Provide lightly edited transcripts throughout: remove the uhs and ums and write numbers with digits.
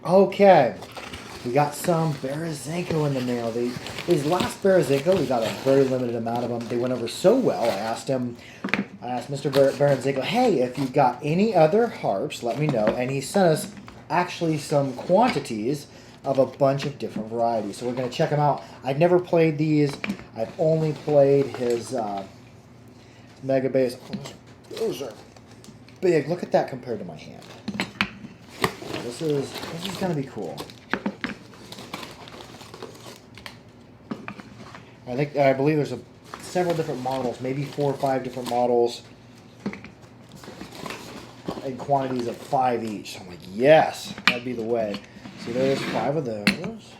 Okay, we got some Berezenko in the mail. These last Berezenko, we got a very limited amount of them. They went over so well. I asked Mr. Berezenko, hey, if you've got any other harps, let me know. And he sent us actually some quantities of a bunch of different varieties. So we're going to check them out. I've never played these. I've only played his Mega Bass. Those are big. Look at that compared to my hand. This is going to be cool. I believe there's several different models, maybe 4 or 5 different models, in quantities of 5 each. So I'm like, yes, that'd be the way. See, there's 5 of those.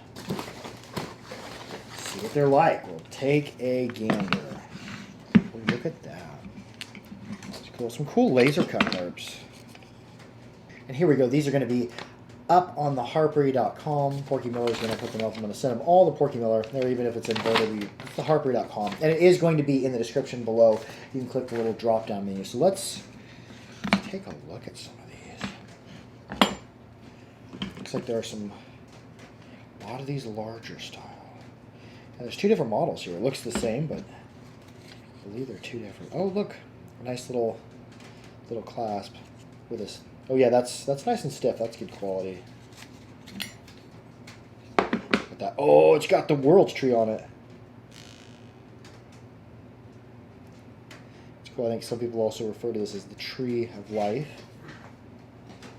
See what they're like. We'll take a gander. Look at that. That's cool. Some cool laser cut harps. And here we go. These are going to be up on the harpery.com. Porky Miller's going to put them up. I'm going to send them all to Porky Miller, or even if it's inverted, it's the harpery.com. And it is going to be in the description below. You can click the little drop down menu. So let's take a look at some of these. Looks like there are a lot of these larger style. And there's 2 different models here. It looks the same, but I believe they're 2 different. Oh, look. A nice little clasp with this. Oh yeah, that's nice and stiff. That's good quality. Look at that. Oh, it's got the world's tree on it. It's cool. I think some people also refer to this as the tree of life.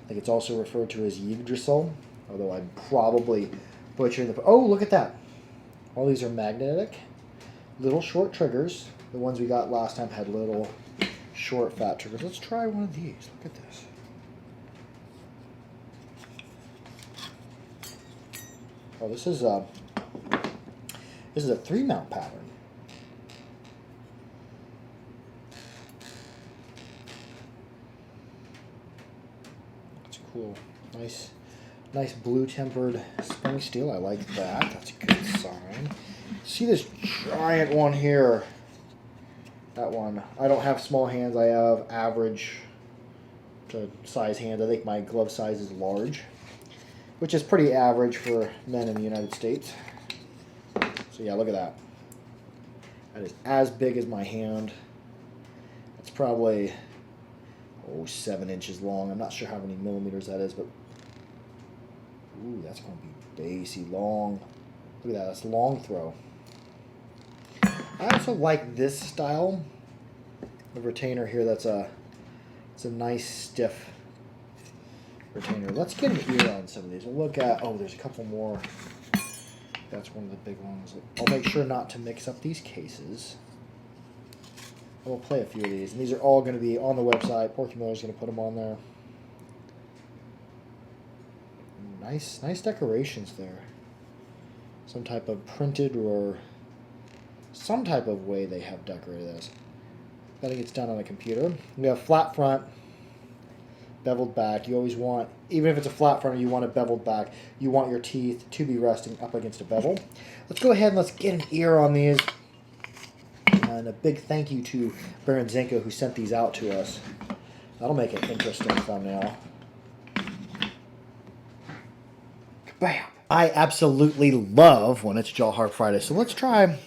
I think it's also referred to as Yggdrasil, although I'm probably butchering the... Oh, look at that. All these are magnetic. Little short triggers. The ones we got last time had little short fat triggers. Let's try one of these. Look at this. Oh, this is a 3-mount pattern. That's cool. Nice blue tempered spring steel. I like that. That's a good sign. See this giant one here. That one. I don't have small hands. I have average to size hands. I think my glove size is large, which is pretty average for men in the United States. So yeah, look at that. That is as big as my hand. It's probably 7 inches long. I'm not sure how many millimeters that is, but ooh, that's going to be bassy long. Look at that. That's long throw. I also like this style of retainer here. It's a nice stiff retainer. Let's get an ear on some of these. We'll look at, oh, there's a couple more. That's one of the big ones. I'll make sure not to mix up these cases. We'll play a few of these, and these are all going to be on the website. Porky Miller's going to put them on there. Nice decorations there. Some type of printed or some type of way they have decorated this. I think it's done on a computer. We have flat front, beveled back. You always want, even if it's a flat front, you want a beveled back. You want your teeth to be resting up against a bevel. Let's go ahead and let's get an ear on these. And a big thank you to Berezenko who sent these out to us. That'll make an interesting thumbnail. Kabam! I absolutely love when it's Jaw Harp Friday. So let's try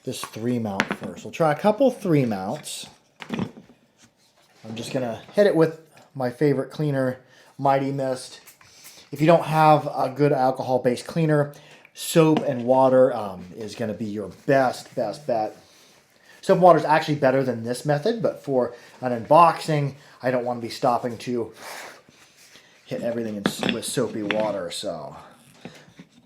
this 3-mount first. We'll try a couple 3-mounts. I'm just going to hit it with my favorite cleaner, Mighty Mist. If you don't have a good alcohol-based cleaner, soap and water is going to be your best bet. Soap and water is actually better than this method, but for an unboxing, I don't want to be stopping to hit everything with soapy water. So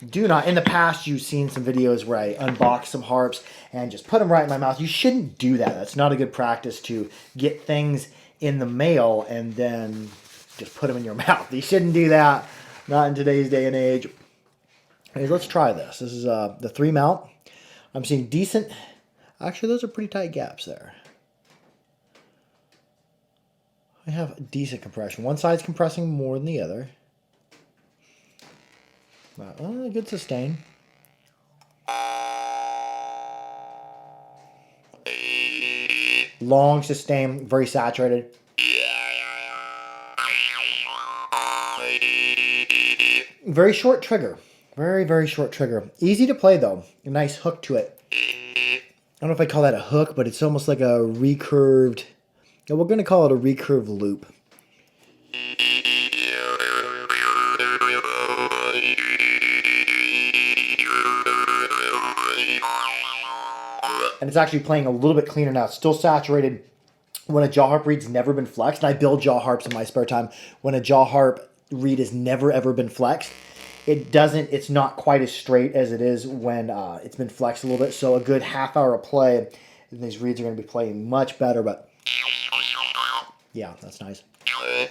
do not. In the past, you've seen some videos where I unbox some harps and just put them right in my mouth. You shouldn't do that. That's not a good practice to get things in the mail and then just put them in your mouth. You shouldn't do that. Not in today's day and age. Anyways, let's try this. This is the 3-mount. I'm seeing decent. Actually, those are pretty tight gaps there. I have decent compression. One side's compressing more than the other. Good sustain. Long sustain, very saturated. Very short trigger. Very, very short trigger. Easy to play, though. A nice hook to it. I don't know if I call that a hook, but it's almost like a recurved... We're going to call it a recurved loop. And it's actually playing a little bit cleaner now. It's still saturated. When a jaw harp reed's never been flexed, and I build jaw harps in my spare time, when a jaw harp reed has never ever been flexed, it's not quite as straight as it is when it's been flexed a little bit. So a good half hour of play, and these reeds are going to be playing much better. But yeah, that's nice.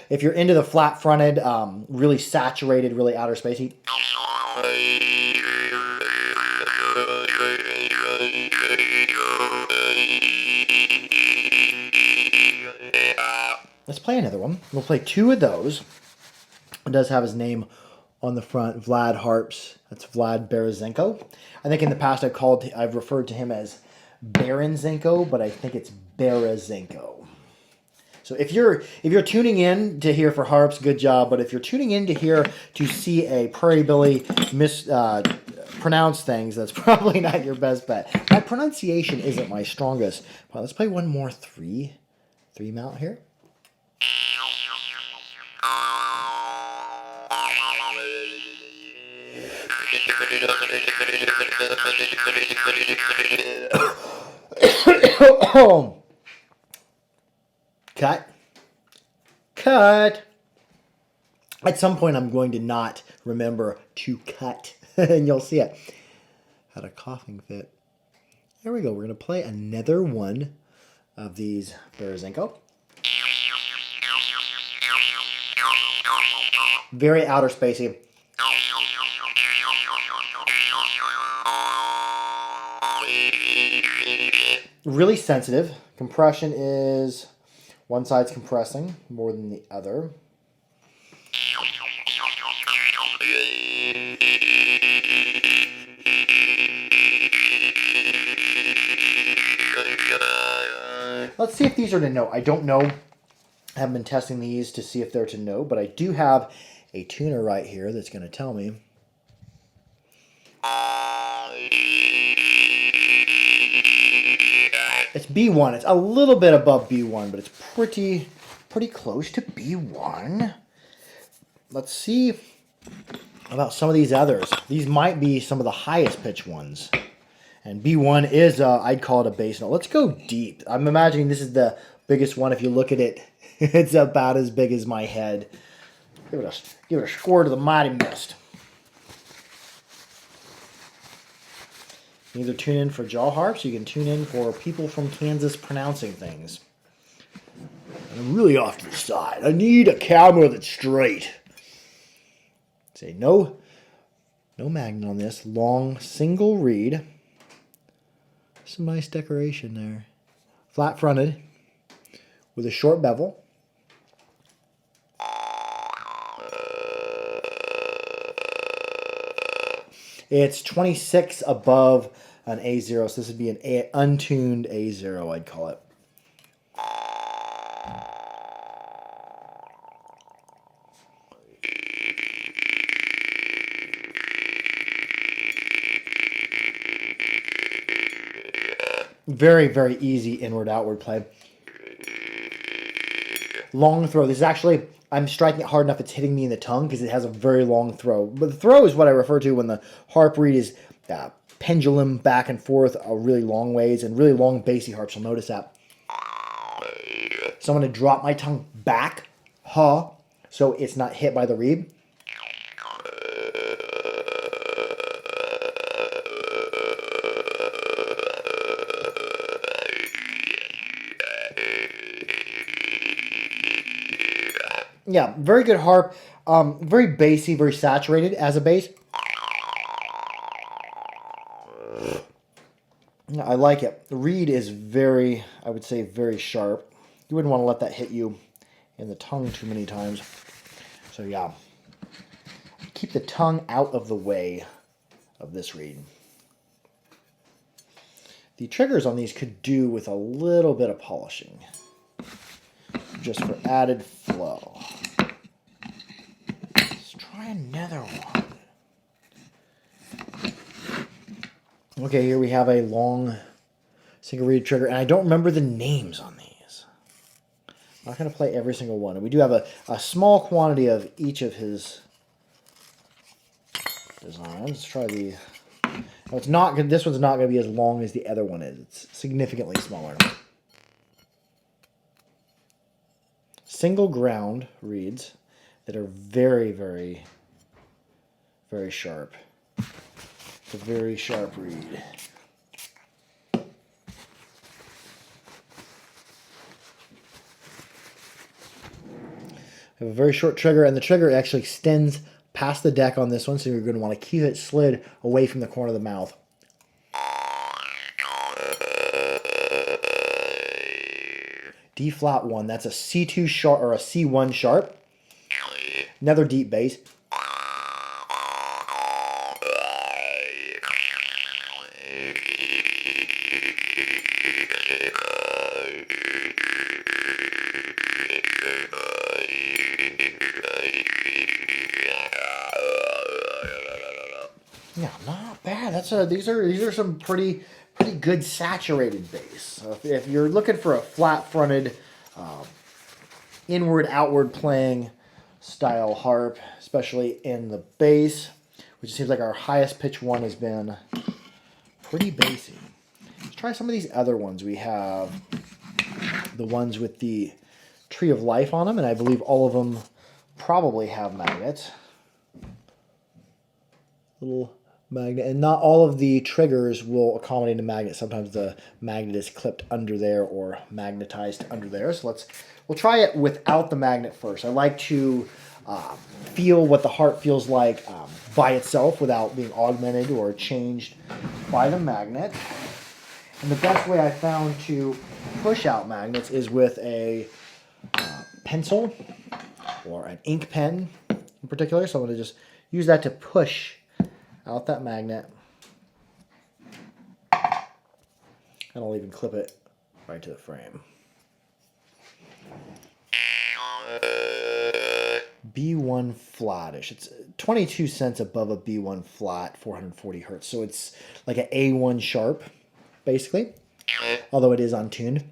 If you're into the flat fronted, really saturated, really outer spacey, let's play another one. We'll play two of those. It does have his name on the front, Vlad Harps. That's Vlad Berezenko. I think in the past I've referred to him as Berezenko, but I think it's Berezenko. So if you're tuning in to hear for harps, good job. But if you're tuning in to hear to see a Prairie Billy pronounce things, that's probably not your best bet. My pronunciation isn't my strongest. Well, let's play one more three mount here. Cut. At some point, I'm going to not remember to cut, and you'll see it. Had a coughing fit. There we go. We're going to play another one of these Berezenko. Very outer spacey. Really sensitive. Compression is... one side's compressing more than the other. Let's see if these are to note. I don't know. I haven't been testing these to see if they're to note, but I do have a tuner right here that's going to tell me. It's B1. It's a little bit above B1, but it's pretty close to B1. Let's see about some of these others. These might be some of the highest pitch ones. And B1 is, I'd call it a bass note. Let's go deep. I'm imagining this is the biggest one. If you look at it, it's about as big as my head. Give it a score to the mighty mist. You can either tune in for jaw harps, you can tune in for people from Kansas pronouncing things. And I'm really off to the side. I need a camera that's straight. Say no magnet on this. Long single reed. Some nice decoration there. Flat fronted with a short bevel. It's 26 above an A0, so this would be an untuned A0, I'd call it. Very, very easy inward-outward play. Long throw. This is actually, I'm striking it hard enough it's hitting me in the tongue because it has a very long throw. But the throw is what I refer to when the harp reed is pendulum back and forth a really long ways, and really long bassy harps. You'll notice that. So I'm going to drop my tongue back, so it's not hit by the reed. Yeah, very good harp. Very bassy, very saturated as a bass. I like it. The reed is very, I would say, very sharp. You wouldn't want to let that hit you in the tongue too many times. So yeah, keep the tongue out of the way of this reed. The triggers on these could do with a little bit of polishing, just for added flow. Let's try another one. Okay, here we have a long single reed trigger, and I don't remember the names on these. I'm not going to play every single one. And we do have a small quantity of each of his designs. Let's try the... Well, it's not good. This one's not going to be as long as the other one is. It's significantly smaller. Single ground reeds that are very, very, very sharp. It's a very sharp reed. I have a very short trigger, and the trigger actually extends past the deck on this one, so you're going to want to keep it slid away from the corner of the mouth. D flat 1, that's a C2 sharp or a C1 sharp. Another deep bass. Yeah, not bad. These are some pretty good saturated bass. So if you're looking for a flat-fronted, inward-outward playing style harp, especially in the bass, which seems like our highest pitch one has been pretty bassy. Let's try some of these other ones. We have the ones with the Tree of Life on them, and I believe all of them probably have magnets. Little magnet, and not all of the triggers will accommodate a magnet. Sometimes the magnet is clipped under there or magnetized under there. So we'll try it without the magnet first. I like to feel what the harp feels like by itself without being augmented or changed by the magnet. And the best way I found to push out magnets is with a pencil or an ink pen in particular. So I'm going to just use that to push out that magnet. And I'll even clip it right to the frame. B1 flattish. It's 22 cents above a B1 flat, 440 hertz. So it's like an A1 sharp, basically. Although it is untuned.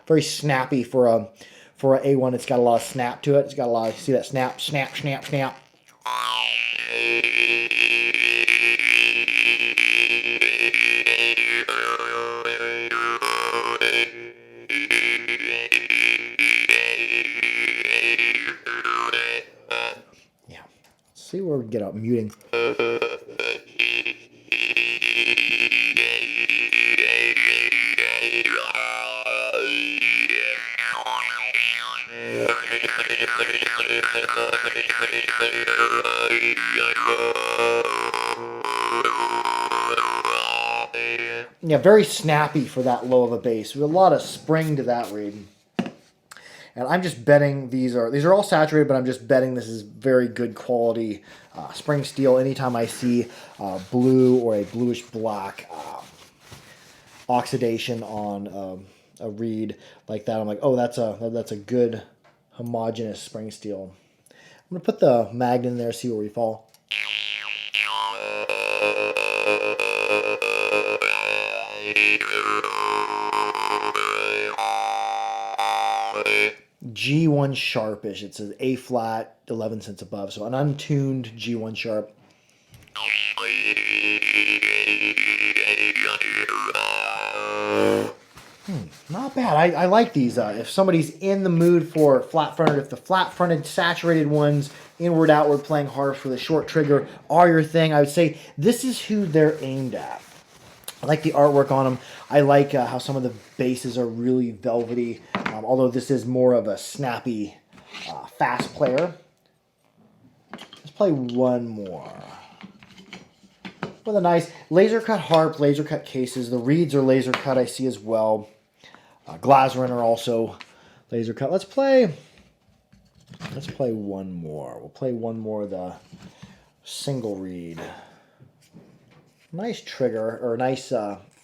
Very snappy for a A1. It's got a lot of snap to it. It's got a lot of, see that snap, snap, snap, snap. Yeah. Let's see where we can get out muting. Yeah, very snappy for that low of a bass. With a lot of spring to that reed. And I'm just betting these are all saturated, but I'm just betting this is very good quality spring steel. Anytime I see blue or a bluish black oxidation on a reed like that, I'm like, oh, that's a good homogeneous spring steel. I'm gonna put the magnet in there, see where we fall. G1 sharpish. It says A flat, 11 cents above. So an untuned G1 sharp. Not bad. I like these. If somebody's in the mood for flat-fronted, if the flat-fronted saturated ones, inward-outward playing harps with a short trigger are your thing, I would say this is who they're aimed at. I like the artwork on them. I like how some of the basses are really velvety, although this is more of a snappy, fast player. Let's play one more. With a nice laser-cut harp, laser-cut cases. The reeds are laser-cut, I see as well. Glazerin are also laser-cut. Let's play one more. We'll play one more of the single reed Nice trigger, or nice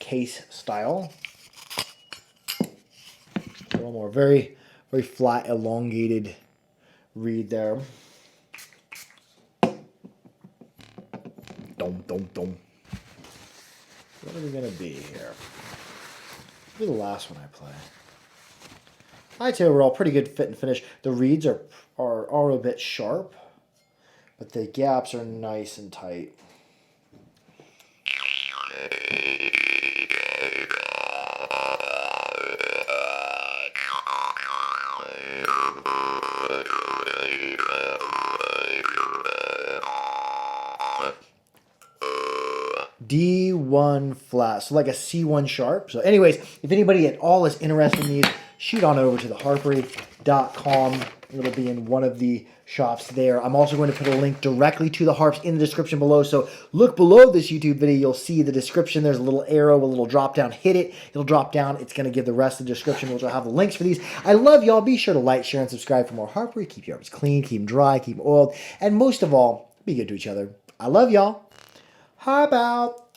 case style. A little more, very, very flat, elongated reed there. Dum, dum, dum. What are we going to be here? Be the last one I play. I'd say overall pretty good fit and finish. The reeds are a bit sharp, but the gaps are nice and tight. D1 flat, so like a C1 sharp. So anyways, if anybody at all is interested in these, shoot on over to theharpery.com. It'll be in one of the shops there. I'm also going to put a link directly to the harps in the description below. So look below this YouTube video. You'll see the description. There's a little arrow, a little drop down. Hit it. It'll drop down. It's going to give the rest of the description, which will have the links for these. I love y'all. Be sure to like, share, and subscribe for more harpery. Keep your harps clean, keep them dry, keep them oiled. And most of all, be good to each other. I love y'all. How about